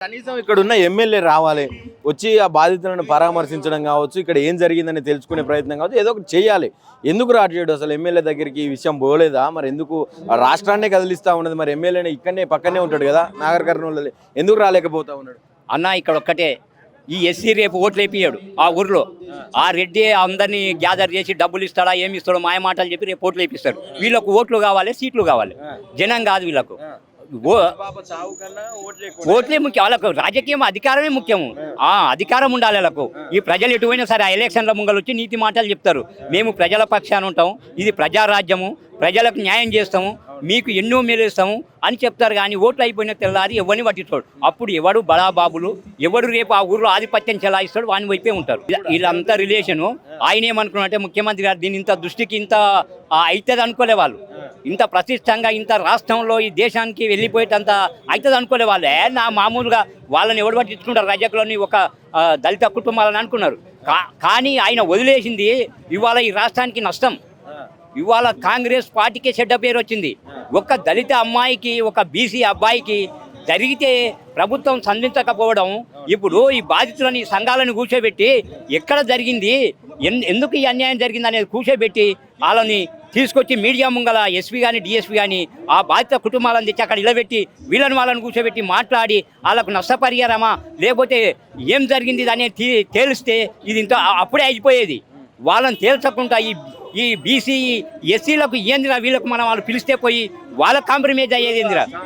కనీసం ఇక్కడ ఉన్న ఎమ్మెల్యే రావాలి, వచ్చి ఆ బాధితులను పరామర్శించడం కావచ్చు, ఇక్కడ ఏం జరిగిందని తెలుసుకునే ప్రయత్నం కావచ్చు, ఏదో ఒకటి చేయాలి. ఎందుకు రాజేడు అసలు ఎమ్మెల్యే దగ్గరికి ఈ విషయం పోలేదా? మరి ఎందుకు రాష్ట్రాన్నే కదిలిస్తూ ఉన్నది? మరి ఎమ్మెల్యేనే ఇక్కడనే పక్కనే ఉంటాడు కదా, నాగర్ కర్నూలు, ఎందుకు రాలేకపోతా ఉన్నాడు? అన్న ఇక్కడ ఒక్కటే, ఈ ఎస్సీ రేపు ఓట్లు వేపియాడు ఆ ఊర్లో. ఆ రెడ్డి అందరినీ గ్యాదర్ చేసి డబ్బులు ఇస్తాడా ఏమి ఇస్తాడో మాయ మాటలు చెప్పి రేపు ఓట్లు వేపిస్తాడు. వీళ్ళకు ఓట్లు కావాలి, సీట్లు కావాలి, జనం కాదు వీళ్ళకు. ఓట్లే ముఖ్యం, వాళ్ళకు రాజకీయం అధికారమే ముఖ్యము. అధికారం ఉండాలి వాళ్ళకు. ఈ ప్రజలు ఎటువైనా సరే ఆ ఎలక్షన్ల ముంగలు వచ్చి నీతి మాటలు చెప్తారు, మేము ప్రజల పక్షాన ఉంటాము, ఇది ప్రజారాజ్యము, ప్రజలకు న్యాయం చేస్తాము, మీకు ఎన్నో మేలేస్తాము అని చెప్తారు. కానీ ఓట్లు అయిపోయిన తెల్లారి ఎవరిని పట్టించుకోడు. అప్పుడు ఎవడు బడాబాబులు, ఎవడు రేపు ఆ ఊర్లో ఆధిపత్యం చెలాయిస్తాడు వాని వైపే ఉంటారు. వీళ్ళంతా రిలేషను. ఆయన ఏమనుకున్నట్టే ముఖ్యమంత్రి గారు దీని ఇంత దృష్టికి ఇంత అవుతుంది అనుకోలే వాళ్ళు. ఇంత ప్రతిష్టంగా ఇంత రాష్ట్రంలో ఈ దేశానికి వెళ్ళిపోయేటంత అవుతుంది అనుకోలే వాళ్ళు. నా మామూలుగా వాళ్ళని ఎవడు పట్టించుకుంటారు, రజకులని ఒక దళిత కుటుంబాలని అనుకున్నారు. కానీ ఆయన వదిలేసింది ఇవాళ ఈ రాష్ట్రానికి నష్టం. ఇవాళ కాంగ్రెస్ పార్టీకే చెడ్డ పేరు వచ్చింది. ఒక దళిత అమ్మాయికి, ఒక బీసీ అబ్బాయికి జరిగితే ప్రభుత్వం స్పందించకపోవడం, ఇప్పుడు ఈ బాధితులని సంఘాలను కూర్చోబెట్టి ఎక్కడ జరిగింది, ఎందుకు ఈ అన్యాయం జరిగింది అనేది కూర్చోబెట్టి వాళ్ళని తీసుకొచ్చి మీడియా ముంగల ఎస్పీ కానీ డిఎస్పీ కానీ ఆ బాధిత కుటుంబాలను తెచ్చి అక్కడ నిలబెట్టి వాళ్ళని కూర్చోబెట్టి మాట్లాడి వాళ్ళకు నష్టపరిహారమా లేకపోతే ఏం జరిగింది అనేది తేలిస్తే ఇది ఇంత అప్పుడే అయిపోయేది. వాళ్ళని తేల్చకుండా ఈ బీసీ ఎస్సీలకు ఏందిరా, వీళ్ళకు మనం వాళ్ళు పిలిస్తే పోయి వాళ్ళ కాంప్రమైజ్ అయ్యేది ఏందిరా.